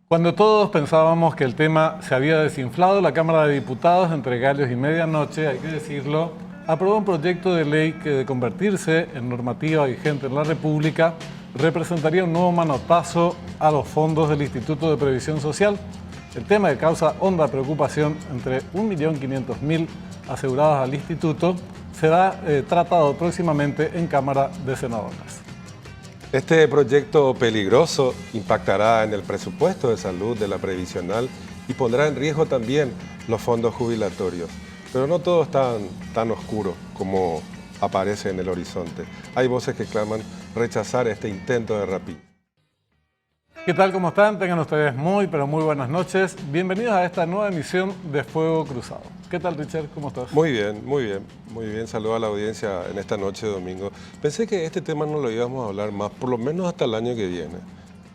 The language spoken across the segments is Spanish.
Cuando todos pensábamos que el tema se había desinflado, la Cámara de Diputados, entre gallos y medianoche, hay que decirlo, aprobó un proyecto de ley que, de convertirse en normativa vigente en la República, representaría un nuevo manotazo a los fondos del Instituto de Previsión Social. El tema que causa honda preocupación entre 1.500.000 asegurados al instituto será tratado próximamente en Cámara de Senadores. Este proyecto peligroso impactará en el presupuesto de salud de la previsional y pondrá en riesgo también los fondos jubilatorios. Pero no todo es tan oscuro como aparece en el horizonte. Hay voces que claman rechazar este intento de rapidez. ¿Qué tal? ¿Cómo están? Tengan ustedes pero muy buenas noches. Bienvenidos a esta nueva emisión de Fuego Cruzado. ¿Qué tal, Richard? ¿Cómo estás? Muy bien, muy bien. Muy bien, saludo a la audiencia en esta noche de domingo. Pensé que este tema no lo íbamos a hablar más, por lo menos hasta el año que viene.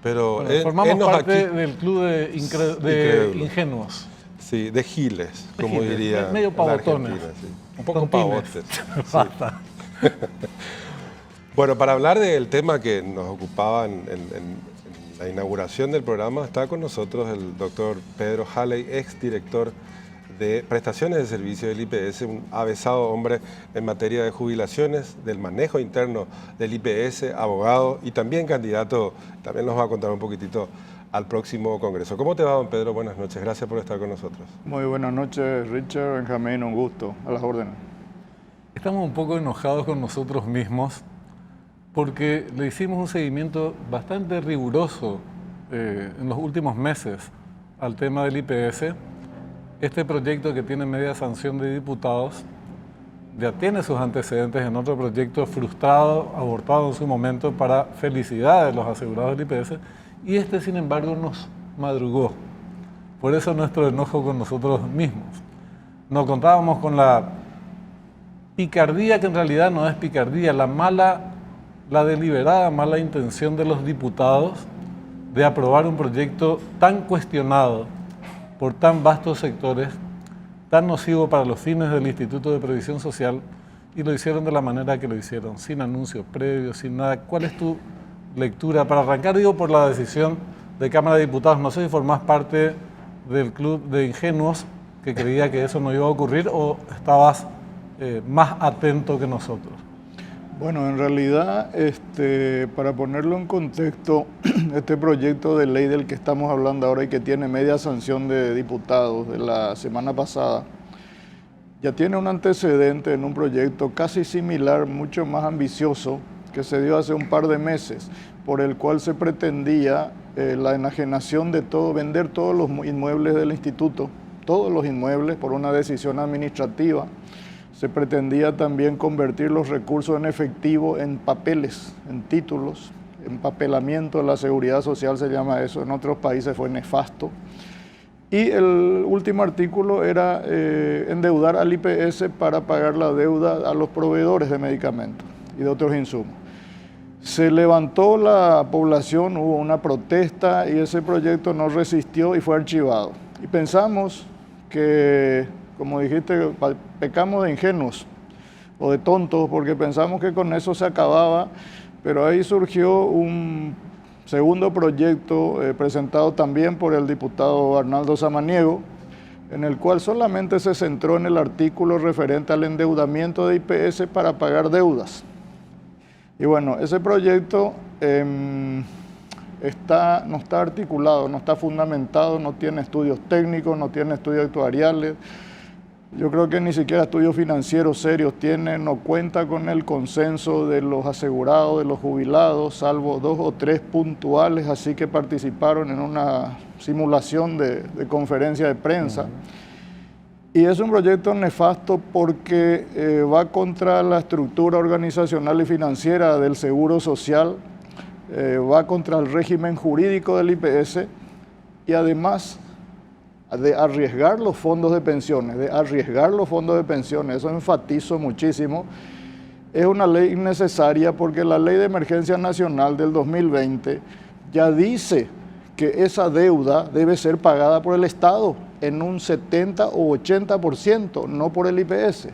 Pero bueno, formamos parte aquí del club de ingenuos. Sí, de giles, como giles, diría medio pavotones. Sí. Un poco pavotes. Basta. Sí. Bueno, para hablar del tema que nos ocupaba en la inauguración del programa, está con nosotros el doctor Pedro Halley, exdirector de prestaciones de servicio del IPS, un avesado hombre en materia de jubilaciones, del manejo interno del IPS, abogado y también candidato, también nos va a contar un poquitito al próximo Congreso. ¿Cómo te va, don Pedro? Buenas noches, gracias por estar con nosotros. Muy buenas noches, Richard, Benjamín, un gusto, a las órdenes. Estamos un poco enojados con nosotros mismos porque le hicimos un seguimiento bastante riguroso en los últimos meses al tema del IPS. Este proyecto, que tiene media sanción de diputados, ya tiene sus antecedentes en otro proyecto frustrado, abortado en su momento para felicidad de los asegurados del IPS, y este, sin embargo, nos madrugó. Por eso nuestro enojo con nosotros mismos. Nos contábamos con la picardía, que en realidad no es picardía, la deliberada mala intención de los diputados de aprobar un proyecto tan cuestionado por tan vastos sectores, tan nocivo para los fines del Instituto de Previsión Social, y lo hicieron de la manera que lo hicieron, sin anuncios previos, sin nada. ¿Cuál es tu lectura? Para arrancar, digo, por la decisión de Cámara de Diputados. No sé si formás parte del club de ingenuos que creía que eso no iba a ocurrir, o estabas más atento que nosotros. Bueno, en realidad, para ponerlo en contexto, este proyecto de ley del que estamos hablando ahora y que tiene media sanción de diputados de la semana pasada, ya tiene un antecedente en un proyecto casi similar, mucho más ambicioso, que se dio hace un par de meses, por el cual se pretendía la enajenación de todo, vender todos los inmuebles del instituto, todos los inmuebles por una decisión administrativa. Se pretendía también convertir los recursos en efectivo en papeles, en títulos, empapelamiento de la seguridad social se llama eso, en otros países fue nefasto. Y el último artículo era endeudar al IPS para pagar la deuda a los proveedores de medicamentos y de otros insumos. Se levantó la población, hubo una protesta y ese proyecto no resistió y fue archivado. Y pensamos que, como dijiste, pecamos de ingenuos o de tontos porque pensamos que con eso se acababa, pero ahí surgió un segundo proyecto presentado también por el diputado Arnaldo Samaniego, en el cual solamente se centró en el artículo referente al endeudamiento de IPS para pagar deudas. Y bueno, ese proyecto no está articulado, no está fundamentado, no tiene estudios técnicos, no tiene estudios actuariales. Yo creo que ni siquiera estudios financieros serios tiene, no cuenta con el consenso de los asegurados, de los jubilados, salvo 2 o 3 puntuales, así que participaron en una simulación de conferencia de prensa. Y es un proyecto nefasto porque va contra la estructura organizacional y financiera del Seguro Social, va contra el régimen jurídico del IPS y además de arriesgar los fondos de pensiones, eso enfatizo muchísimo. Es una ley innecesaria porque la Ley de Emergencia Nacional del 2020 ya dice que esa deuda debe ser pagada por el Estado en un 70 o 80%, no por el IPS.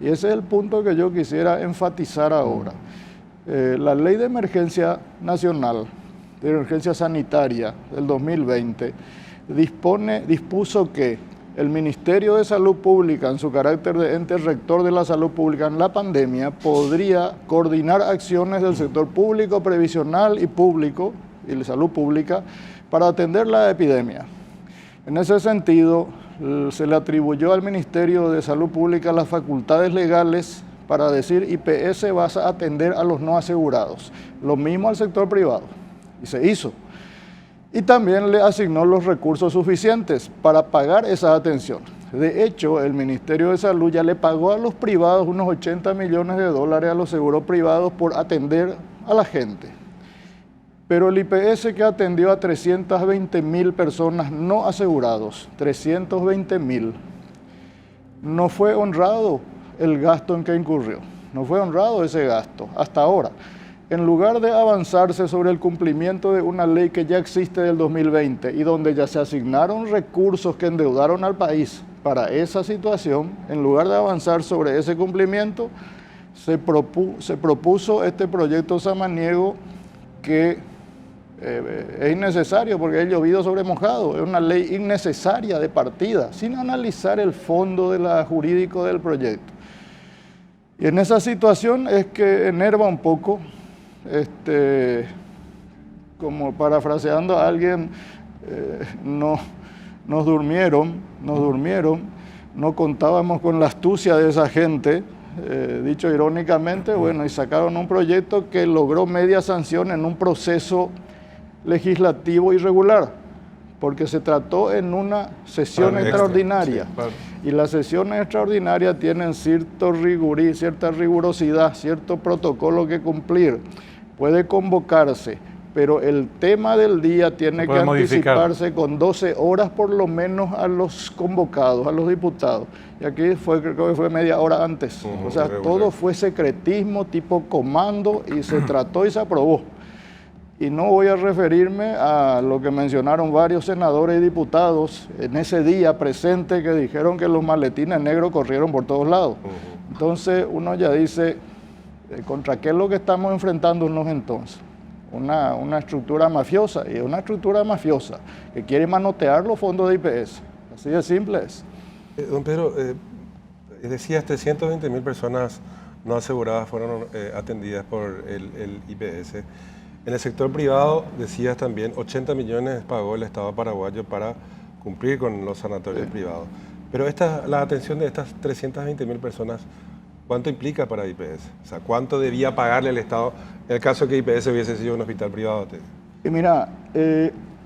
Y ese es el punto que yo quisiera enfatizar ahora. La Ley de Emergencia Nacional de Emergencia Sanitaria del 2020 dispuso que el Ministerio de Salud Pública, en su carácter de ente rector de la salud pública en la pandemia, podría coordinar acciones del sector público, previsional y público, y de salud pública, para atender la epidemia. En ese sentido, se le atribuyó al Ministerio de Salud Pública las facultades legales para decir IPS vas a atender a los no asegurados. Lo mismo al sector privado, y se hizo. Y también le asignó los recursos suficientes para pagar esa atención. De hecho, el Ministerio de Salud ya le pagó a los privados unos 80 millones de dólares a los seguros privados por atender a la gente. Pero el IPS, que atendió a 320.000 personas no asegurados, 320.000, no fue honrado el gasto en que incurrió. No fue honrado ese gasto hasta ahora. En lugar de avanzarse sobre el cumplimiento de una ley que ya existe del 2020 y donde ya se asignaron recursos que endeudaron al país para esa situación, en lugar de avanzar sobre ese cumplimiento, se propuso este proyecto samaniego que es innecesario porque es llovido sobre mojado, es una ley innecesaria de partida, sin analizar el fondo jurídico del proyecto. Y en esa situación es que enerva un poco, como parafraseando a alguien, nos durmieron, no contábamos con la astucia de esa gente, dicho irónicamente, bueno, y sacaron un proyecto que logró media sanción en un proceso legislativo irregular, porque se trató en una sesión extraordinaria. Y las sesiones extraordinarias tienen cierta rigurosidad, cierto protocolo que cumplir. Puede convocarse, pero el tema del día tiene que anticiparse con 12 horas por lo menos a los convocados, a los diputados. Y aquí creo que fue media hora antes. O sea, todo fue secretismo, tipo comando, y se trató y se aprobó. Y no voy a referirme a lo que mencionaron varios senadores y diputados en ese día presente, que dijeron que los maletines negros corrieron por todos lados. Entonces uno ya dice, ¿contra qué es lo que estamos enfrentándonos entonces? Una estructura mafiosa, y una estructura mafiosa que quiere manotear los fondos de IPS. Así de simple es. Don Pedro, decías 320.000 personas no aseguradas fueron atendidas por el IPS. En el sector privado, decías también, 80 millones pagó el Estado paraguayo para cumplir con los sanatorios privados. Pero la atención de estas 320.000 personas, ¿cuánto implica para IPS? O sea, ¿cuánto debía pagarle el Estado en el caso que IPS hubiese sido un hospital privado? Y mira,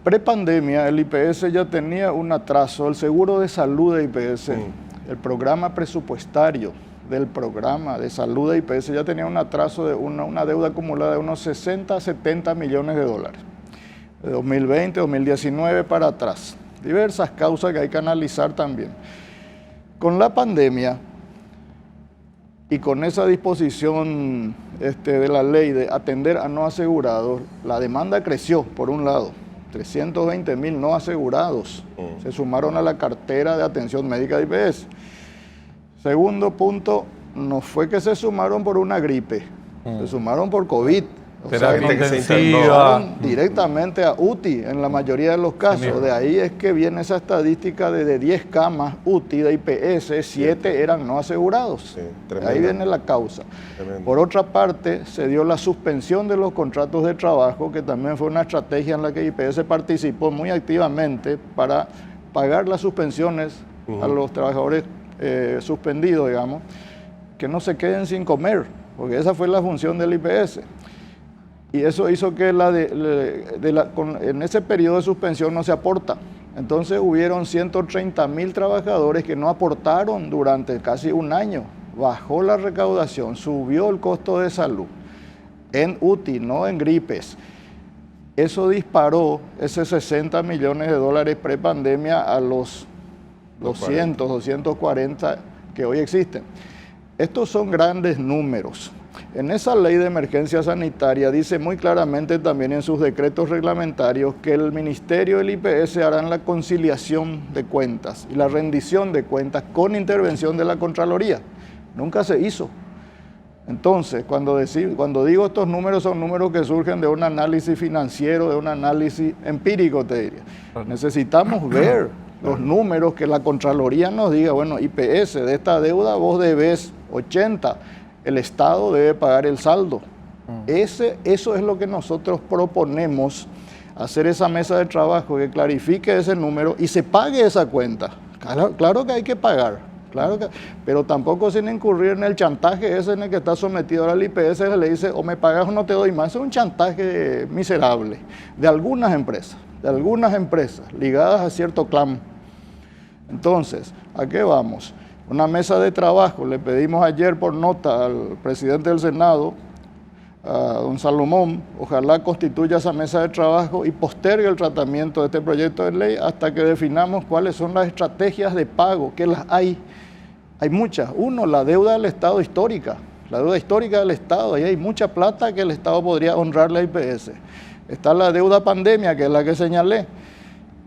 prepandemia el IPS ya tenía un atraso, el seguro de salud de IPS, el programa presupuestario del programa de salud de IPS ya tenía un atraso de una deuda acumulada de unos 60 a 70 millones de dólares. De 2020, 2019 para atrás. Diversas causas que hay que analizar también. Con la pandemia y con esa disposición de la ley de atender a no asegurados, la demanda creció, por un lado. 320.000 no asegurados se sumaron a la cartera de atención médica de IPS. Segundo punto, no fue que se sumaron por una gripe, se sumaron por COVID. O sea, que se internaron directamente a UTI en la mayoría de los casos. De ahí es que viene esa estadística de 10 camas UTI de IPS, 7 eran no asegurados. De ahí viene la causa. Tremendo. Por otra parte, se dio la suspensión de los contratos de trabajo, que también fue una estrategia en la que IPS participó muy activamente para pagar las suspensiones a los trabajadores suspendidos, digamos, que no se queden sin comer, porque esa fue la función del IPS. Y eso hizo que en ese periodo de suspensión no se aporta. Entonces hubieron 130.000 trabajadores que no aportaron durante casi un año. Bajó la recaudación, subió el costo de salud en UTI, no en gripes. Eso disparó ese 60 millones de dólares prepandemia a los 200, 240 que hoy existen. Estos son grandes números. En esa ley de emergencia sanitaria dice muy claramente también en sus decretos reglamentarios que el Ministerio del IPS harán la conciliación de cuentas y la rendición de cuentas con intervención de la Contraloría. Nunca se hizo. Entonces, cuando digo estos números, son números que surgen de un análisis financiero, de un análisis empírico, te diría. Necesitamos ver los números, que la Contraloría nos diga, bueno, IPS, de esta deuda vos debes 80, el Estado debe pagar el saldo. Eso es lo que nosotros proponemos, hacer esa mesa de trabajo que clarifique ese número y se pague esa cuenta. Claro que hay que pagar. Claro que, pero tampoco sin incurrir en el chantaje ese en el que está sometido ahora el IPS, le dice o me pagas o no te doy más. Es un chantaje miserable de algunas empresas ligadas a cierto clan. Entonces, ¿a qué vamos? Una mesa de trabajo, le pedimos ayer por nota al presidente del Senado, a don Salomón, ojalá constituya esa mesa de trabajo y postergue el tratamiento de este proyecto de ley hasta que definamos cuáles son las estrategias de pago, que las hay. Hay muchas. Uno, la deuda del Estado histórica, la deuda histórica del Estado, ahí hay mucha plata que el Estado podría honrarle a IPS. Está la deuda pandemia, que es la que señalé.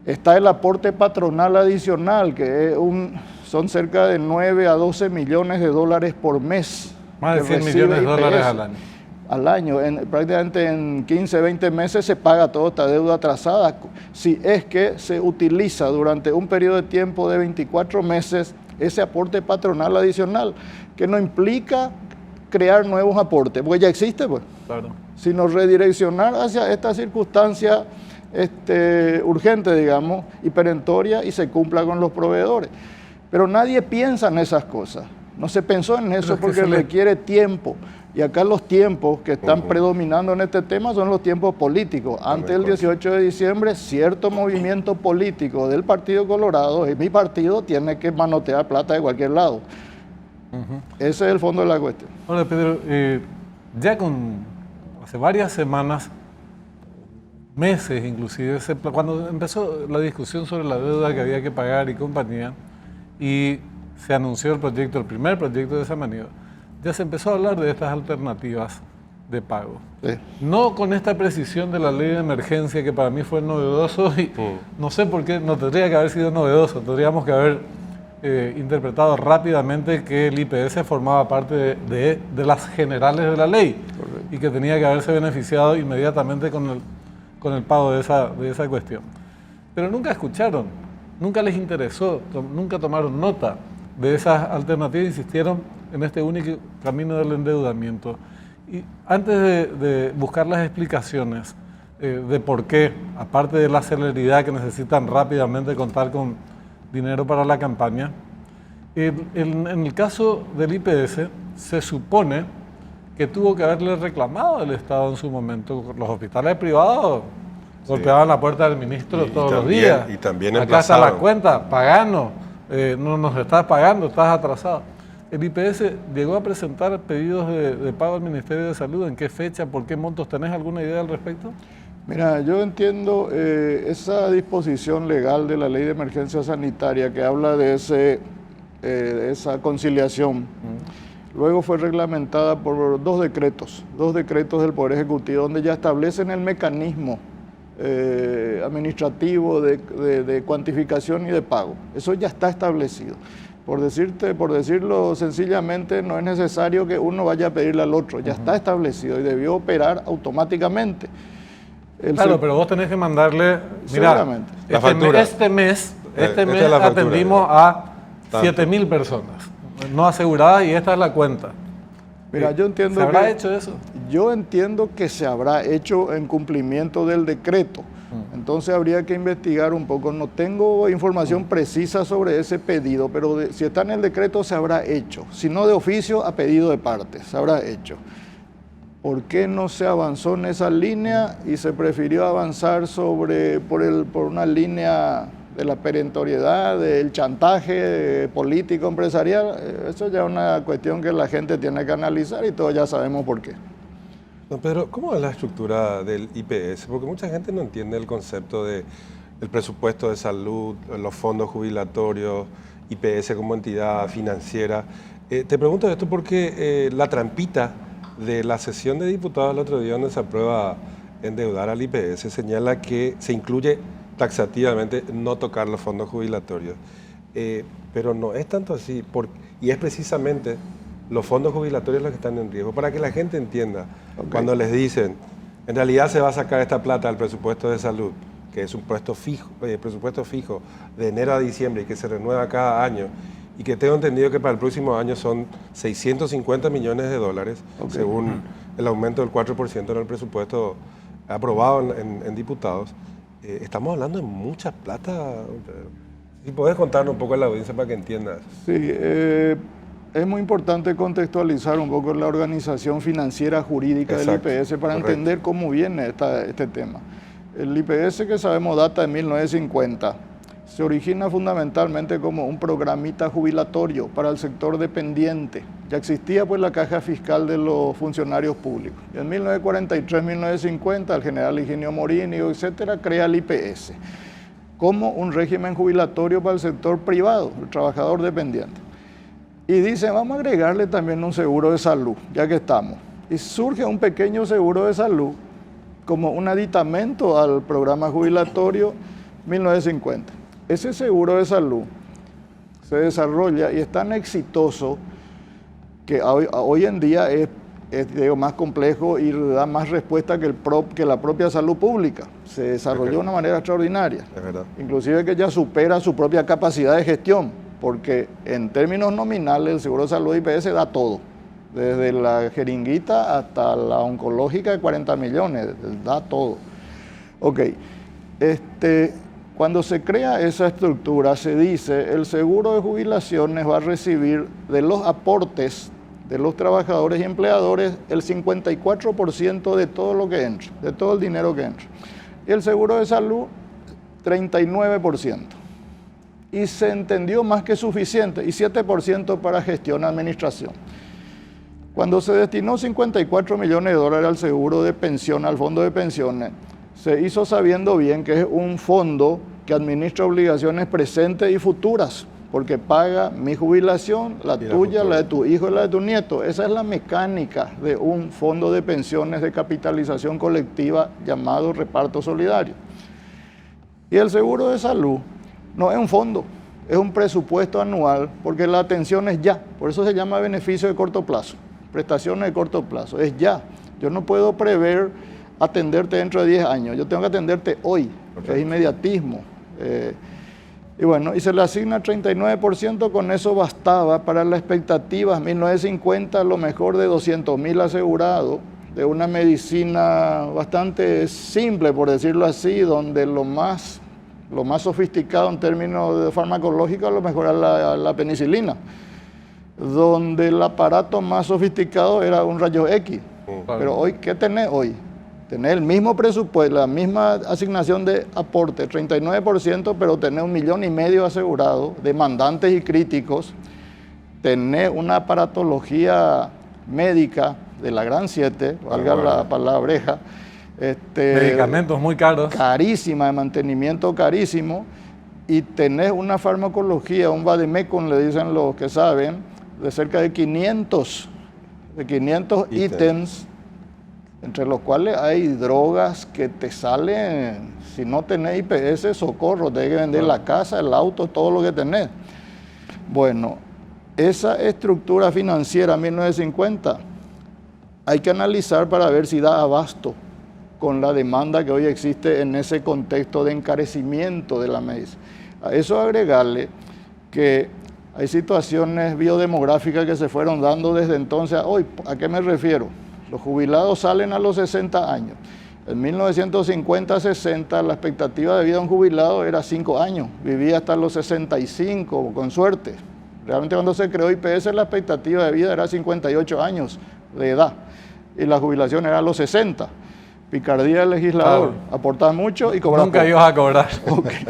Está el aporte patronal adicional, que es son cerca de 9 a 12 millones de dólares por mes. Más de 100 millones de dólares al año. Al año, prácticamente en 15, 20 meses se paga toda esta deuda atrasada, si es que se utiliza durante un periodo de tiempo de 24 meses ese aporte patronal adicional, que no implica crear nuevos aportes, porque ya existe, pues. Claro. Sino redireccionar hacia esta circunstancia urgente, digamos, y perentoria, y se cumpla con los proveedores. Pero nadie piensa en esas cosas, no se pensó en eso porque requiere tiempo. Y acá los tiempos que están predominando en este tema son los tiempos políticos. Antes del 18 de diciembre, cierto movimiento político del Partido Colorado, y mi partido, tiene que manotear plata de cualquier lado. Ese es el fondo de la cuestión. Ahora, Pedro, ya hace varias semanas, meses inclusive, cuando empezó la discusión sobre la deuda que había que pagar y compañía, y se anunció el primer proyecto de esa manera, ya se empezó a hablar de estas alternativas de pago. Sí. No con esta precisión de la ley de emergencia, que para mí fue novedoso, y no sé por qué no tendría que haber sido novedoso. Tendríamos que haber interpretado rápidamente que el IPS formaba parte de las generales de la ley. Correcto. Y que tenía que haberse beneficiado inmediatamente con el pago de esa cuestión. Pero nunca escucharon, nunca les interesó, nunca tomaron nota de esas alternativas, insistieron en este único camino del endeudamiento. Y antes de buscar las explicaciones de por qué, aparte de la celeridad que necesitan rápidamente contar con dinero para la campaña, en el caso del IPS se supone que tuvo que haberle reclamado al Estado en su momento. Los hospitales privados golpeaban la puerta del ministro todos los días. Y también acá está la cuenta, paganos, no nos estás pagando, estás atrasado. El IPS llegó a presentar pedidos de pago al Ministerio de Salud. ¿En qué fecha? ¿Por qué montos? ¿Tenés alguna idea al respecto? Mira, yo entiendo esa disposición legal de la Ley de Emergencia Sanitaria que habla de esa conciliación. Luego fue reglamentada por dos decretos del Poder Ejecutivo, donde ya establecen el mecanismo administrativo de cuantificación y de pago. Eso ya está establecido. Por decirlo sencillamente, no es necesario que uno vaya a pedirle al otro, ya está establecido y debió operar automáticamente. Claro, pero vos tenés que mandarle, mira, este mes atendimos a 7.000 personas no aseguradas y esta es la cuenta. Mira, yo entiendo ¿Se habrá hecho eso? Yo entiendo que se habrá hecho en cumplimiento del decreto. Entonces habría que investigar un poco. No tengo información precisa sobre ese pedido, pero si está en el decreto se habrá hecho. Si no de oficio, a pedido de parte, se habrá hecho. ¿Por qué no se avanzó en esa línea y se prefirió avanzar por una línea de la perentoriedad, del chantaje político empresarial? Eso ya es una cuestión que la gente tiene que analizar y todos ya sabemos por qué. Don Pedro, ¿cómo es la estructura del IPS? Porque mucha gente no entiende el concepto del presupuesto de salud, los fondos jubilatorios, IPS como entidad financiera. Te pregunto esto porque la trampita de la sesión de diputados el otro día donde se aprueba endeudar al IPS señala que se incluye taxativamente no tocar los fondos jubilatorios. Pero no es tanto así, y es precisamente los fondos jubilatorios los que están en riesgo, para que la gente entienda. Ok. Cuando les dicen, en realidad se va a sacar esta plata del presupuesto de salud, que es un presupuesto fijo de enero a diciembre y que se renueva cada año, y que tengo entendido que para el próximo año son 650 millones de dólares, según el aumento del 4% en el presupuesto aprobado en diputados. Estamos hablando de mucha plata. Si podés contarnos un poco a la audiencia para que entiendas. Sí, es muy importante contextualizar un poco la organización financiera jurídica Exacto, del IPS para correcto. entender cómo viene este tema. El IPS, que sabemos data de 1950, se origina fundamentalmente como un programita jubilatorio para el sector dependiente. Ya existía pues la caja fiscal de los funcionarios públicos. Y en 1943-1950 el general Higinio Morín, etcétera, crea el IPS como un régimen jubilatorio para el sector privado, el trabajador dependiente. Y dice, vamos a agregarle también un seguro de salud, ya que estamos. Y surge un pequeño seguro de salud como un aditamento al programa jubilatorio 1950. Ese seguro de salud se desarrolla y es tan exitoso que hoy en día es digo, más complejo y da más respuesta que la propia salud pública. Se desarrolló de una manera extraordinaria. Es verdad. Inclusive que ya supera su propia capacidad de gestión, porque en términos nominales el seguro de salud IPS da todo, desde la jeringuita hasta la oncológica de 40 millones, da todo. Ok, cuando se crea esa estructura se dice el seguro de jubilaciones va a recibir de los aportes de los trabajadores y empleadores el 54% de todo lo que entra, de todo el dinero que entra. Y el seguro de salud, 39%. Y se entendió más que suficiente, y 7% para gestión y administración. Cuando se destinó 54 millones de dólares al seguro de pensión, al fondo de pensiones, se hizo sabiendo bien que es un fondo que administra obligaciones presentes y futuras, porque paga mi jubilación, la tuya, la de tu hijo y la de tu nieto. Esa es la mecánica de un fondo de pensiones de capitalización colectiva llamado reparto solidario. Y el seguro de salud no es un fondo, es un presupuesto anual, porque la atención es ya, por eso se llama beneficio de corto plazo, prestaciones de corto plazo, es ya. Yo no puedo prever atenderte dentro de 10 años, yo tengo que atenderte hoy, es inmediatismo. Y bueno, y se le asigna 39%, con eso bastaba para las expectativas. 1950, lo mejor de 200.000 asegurados, de una medicina bastante simple, por decirlo así, donde lo más sofisticado en términos de farmacológico a lo mejor era la penicilina, donde el aparato más sofisticado era un rayo X. Pero hoy, ¿qué tenés hoy? Tenés el mismo presupuesto, la misma asignación de aporte, 39%, pero tenés 1,5 millones asegurados, demandantes y críticos. Tenés una aparatología médica de la gran 7, valga la palabreja. Medicamentos muy caros. Carísima, de mantenimiento carísimo. Y tenés una farmacología, un vademecum, le dicen los que saben, de cerca de 500 ítems, entre los cuales hay drogas que te salen, si no tenés IPS, socorro, tenés que vender la casa, el auto, todo lo que tenés. Bueno, esa estructura financiera 1950 hay que analizar para ver si da abasto con la demanda que hoy existe en ese contexto de encarecimiento de la medicina. A eso agregarle que hay situaciones biodemográficas que se fueron dando desde entonces a hoy. ¿A qué me refiero? Los jubilados salen a los 60 años. En 1950-60 la expectativa de vida de un jubilado era 5 años. Vivía hasta los 65, con suerte. Realmente cuando se creó IPS la expectativa de vida era 58 años de edad. Y la jubilación era a los 60. Picardía del legislador. Claro. Aportás mucho y cobras Nunca poco. ibas a cobrar. Okay.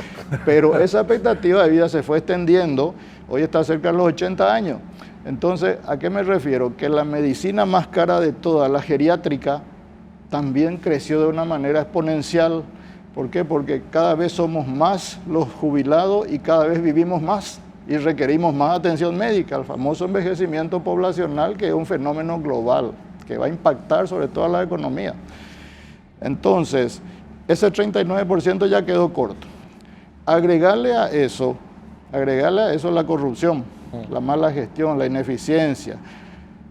Pero esa expectativa de vida se fue extendiendo. Hoy está cerca de los 80 años. Entonces, ¿a qué me refiero? Que la medicina más cara de todas, la geriátrica, también creció de una manera exponencial. ¿Por qué? Porque cada vez somos más los jubilados y cada vez vivimos más y requerimos más atención médica, el famoso envejecimiento poblacional, que es un fenómeno global, que va a impactar sobre toda la economía. Entonces, ese 39% ya quedó corto. Agregarle a eso la corrupción, la mala gestión, la ineficiencia,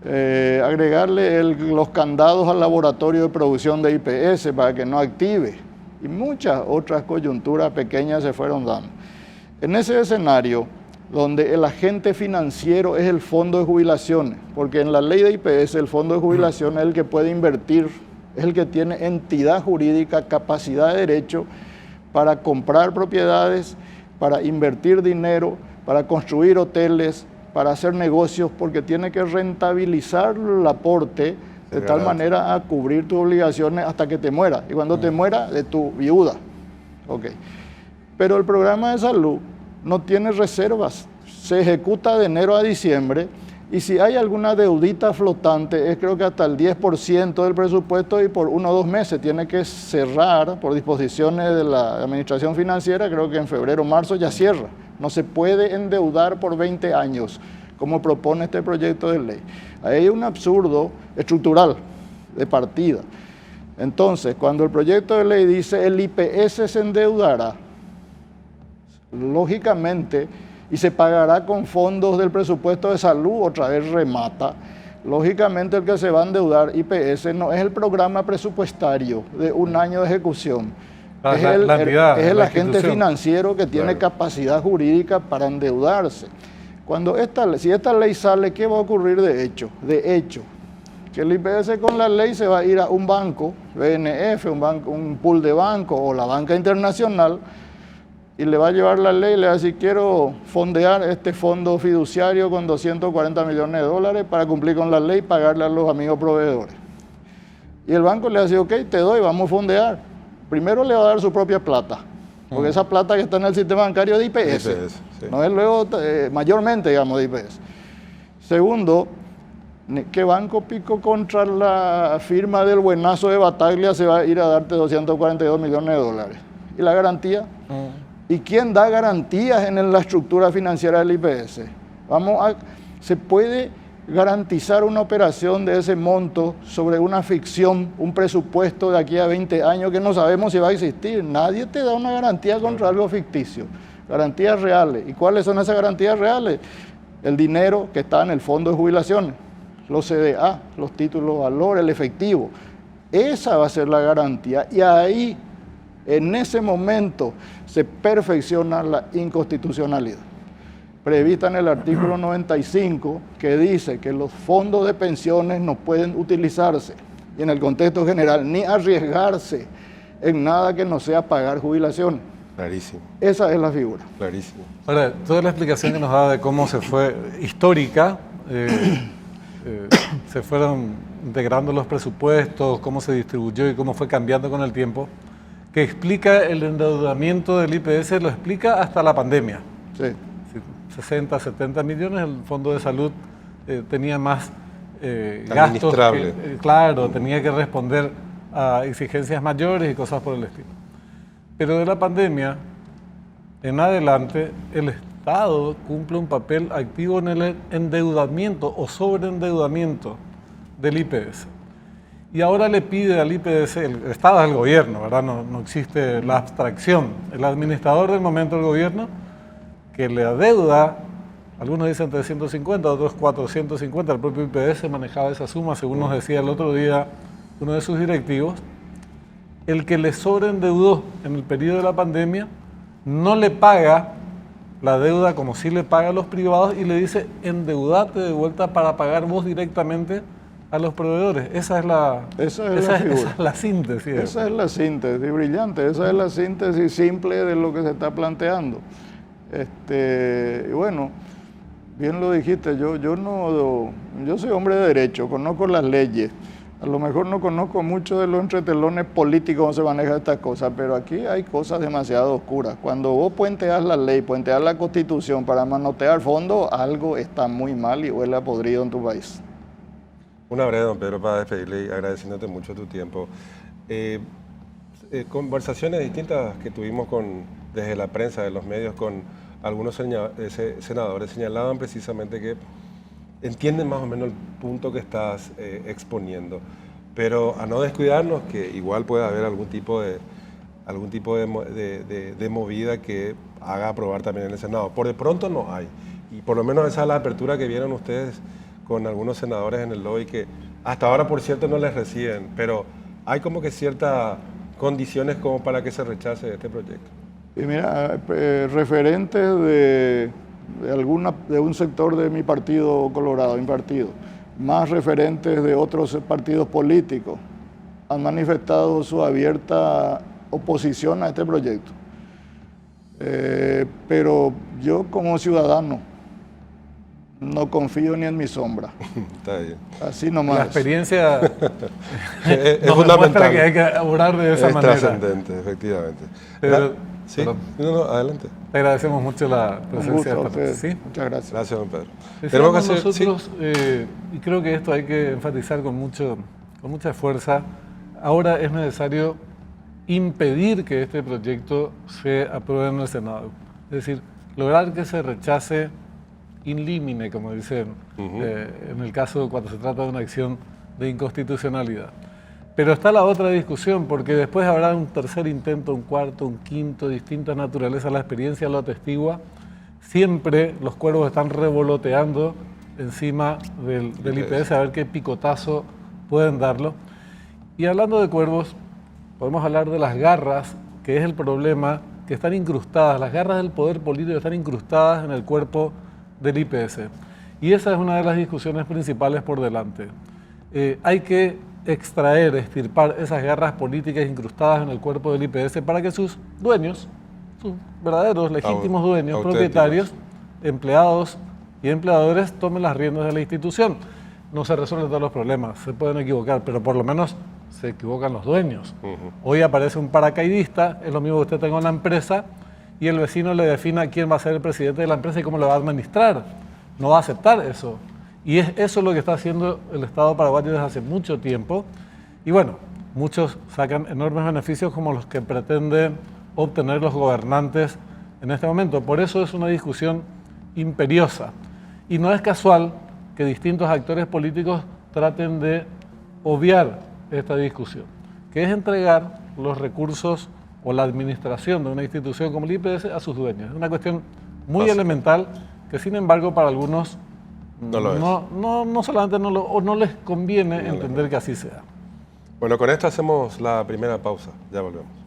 agregarle los candados al laboratorio de producción de IPS para que no active, y muchas otras coyunturas pequeñas se fueron dando. En ese escenario, donde el agente financiero es el fondo de jubilaciones, porque en la ley de IPS el fondo de jubilación es el que puede invertir, es el que tiene entidad jurídica, capacidad de derecho para comprar propiedades, para invertir dinero, para construir hoteles, para hacer negocios, porque tiene que rentabilizar el aporte de tal manera a cubrir tus obligaciones hasta que te mueras. Y cuando te mueras, de tu viuda. Okay. Pero el programa de salud no tiene reservas. Se ejecuta de enero a diciembre, y si hay alguna deudita flotante, es creo que hasta el 10% del presupuesto, y por 1 o 2 meses tiene que cerrar por disposiciones de la administración financiera. Creo que en febrero o marzo ya cierra. No se puede endeudar por 20 años, como propone este proyecto de ley. Ahí hay un absurdo estructural de partida. Entonces, cuando el proyecto de ley dice el IPS se endeudará, lógicamente, y se pagará con fondos del presupuesto de salud, otra vez remata, lógicamente el que se va a endeudar IPS no es el programa presupuestario de 1 año de ejecución. Es el agente financiero que tiene capacidad jurídica para endeudarse. Si esta ley sale, ¿qué va a ocurrir de hecho? De hecho, que el IPS con la ley se va a ir a un banco, BNF, un pool de banco o la banca internacional, y le va a llevar la ley y le va a decir: quiero fondear este fondo fiduciario con 240 millones de dólares para cumplir con la ley y pagarle a los amigos proveedores. Y el banco le va a decir: ok, te doy, vamos a fondear. Primero le va a dar su propia plata, porque esa plata que está en el sistema bancario es de IPS, sí. No es luego mayormente, digamos, de IPS. Segundo, ¿qué banco pico contra la firma del buenazo de Bataglia se va a ir a darte 242 millones de dólares? ¿Y la garantía? ¿Y quién da garantías en la estructura financiera del IPS? Se puede garantizar una operación de ese monto sobre una ficción, un presupuesto de aquí a 20 años que no sabemos si va a existir. Nadie te da una garantía contra algo ficticio. Garantías reales. ¿Y cuáles son esas garantías reales? El dinero que está en el fondo de jubilaciones, los CDA, los títulos de valor, el efectivo. Esa va a ser la garantía. Y ahí, en ese momento, se perfecciona la inconstitucionalidad, prevista en el artículo 95, que dice que los fondos de pensiones no pueden utilizarse, y en el contexto general, ni arriesgarse en nada que no sea pagar jubilación. Clarísimo. Esa es la figura. Clarísimo. Ahora, toda la explicación que nos da de cómo se fue histórica, se fueron integrando los presupuestos, cómo se distribuyó y cómo fue cambiando con el tiempo, que explica el endeudamiento del IPS, lo explica hasta la pandemia. Sí. 60, 70 millones, el Fondo de Salud tenía más gastos. Claro, tenía que responder a exigencias mayores y cosas por el estilo. Pero de la pandemia en adelante, el Estado cumple un papel activo en el endeudamiento o sobreendeudamiento del IPS. Y ahora le pide al IPS, el Estado es el gobierno, ¿verdad? No existe la abstracción. El administrador del momento del gobierno, que le adeuda, algunos dicen 350, otros 450, el propio IPS manejaba esa suma, según nos decía el otro día uno de sus directivos. El que le sobreendeudó en el periodo de la pandemia no le paga la deuda como sí le paga a los privados y le dice: endeudate de vuelta para pagar vos directamente a los proveedores. Esa es la síntesis. Esa es la síntesis brillante, esa es la síntesis simple de lo que se está planteando. Y bueno, bien lo dijiste, yo soy hombre de derecho, conozco las leyes. A lo mejor no conozco mucho de los entretelones políticos, cómo se maneja estas cosas, pero aquí hay cosas demasiado oscuras. Cuando vos puenteas la ley, puenteas la Constitución para manotear fondos, algo está muy mal y huele a podrido en tu país. Una breve, don Pedro, para despedirle y agradeciéndote mucho tu tiempo. Conversaciones distintas que tuvimos desde la prensa, de los medios, con algunos senadores señalaban precisamente que entienden más o menos el punto que estás exponiendo, pero a no descuidarnos que igual puede haber algún tipo de movida que haga aprobar también en el Senado. Por de pronto no hay, y por lo menos esa es la apertura que vieron ustedes con algunos senadores en el lobby que hasta ahora, por cierto, no les reciben, pero hay como que ciertas condiciones como para que se rechace este proyecto. Y mira, referentes de un sector de mi partido Colorado, mi partido, más referentes de otros partidos políticos, han manifestado su abierta oposición a este proyecto. Pero yo como ciudadano no confío ni en mi sombra. Está bien. Así nomás. La experiencia Es nos fundamental. demuestra que hay que orar de esa Es manera. trascendente, efectivamente. Pero- ¿Sí? perdón. No, adelante. Te agradecemos mucho la Un presencia gusto a esta noche. ustedes. ¿Sí? Muchas gracias. Gracias, don Pedro. Decíamos hacer... ¿sí? nosotros, y creo que esto hay que enfatizar con mucha fuerza, ahora es necesario impedir que este proyecto se apruebe en el Senado. Es decir, lograr que se rechace in limine, como dicen, en el caso cuando se trata de una acción de inconstitucionalidad. Pero está la otra discusión, porque después habrá un tercer intento, un cuarto, un quinto, distintas naturalezas, la experiencia lo atestigua. Siempre los cuervos están revoloteando encima del IPS a ver qué picotazo pueden darlo. Y hablando de cuervos, podemos hablar de las garras, que es el problema, que están incrustadas, las garras del poder político están incrustadas en el cuerpo del IPS. Y esa es una de las discusiones principales por delante. Hay que extraer, extirpar esas garras políticas incrustadas en el cuerpo del IPS para que sus dueños, sus verdaderos, legítimos dueños, auténticos, propietarios, empleados y empleadores tomen las riendas de la institución. No se resuelven todos los problemas, se pueden equivocar, pero por lo menos se equivocan los dueños. Hoy aparece un paracaidista, es lo mismo que usted tenga una empresa y el vecino le defina quién va a ser el presidente de la empresa y cómo lo va a administrar. No va a aceptar eso. Y eso es lo que está haciendo el Estado paraguayo desde hace mucho tiempo. Y bueno, muchos sacan enormes beneficios como los que pretenden obtener los gobernantes en este momento. Por eso es una discusión imperiosa. Y no es casual que distintos actores políticos traten de obviar esta discusión, que es entregar los recursos o la administración de una institución como el IPS a sus dueños. Es una cuestión muy elemental que, sin embargo, para algunos No lo es. no solamente no les conviene entender que así sea. Bueno, con esto hacemos la primera pausa. Ya volvemos.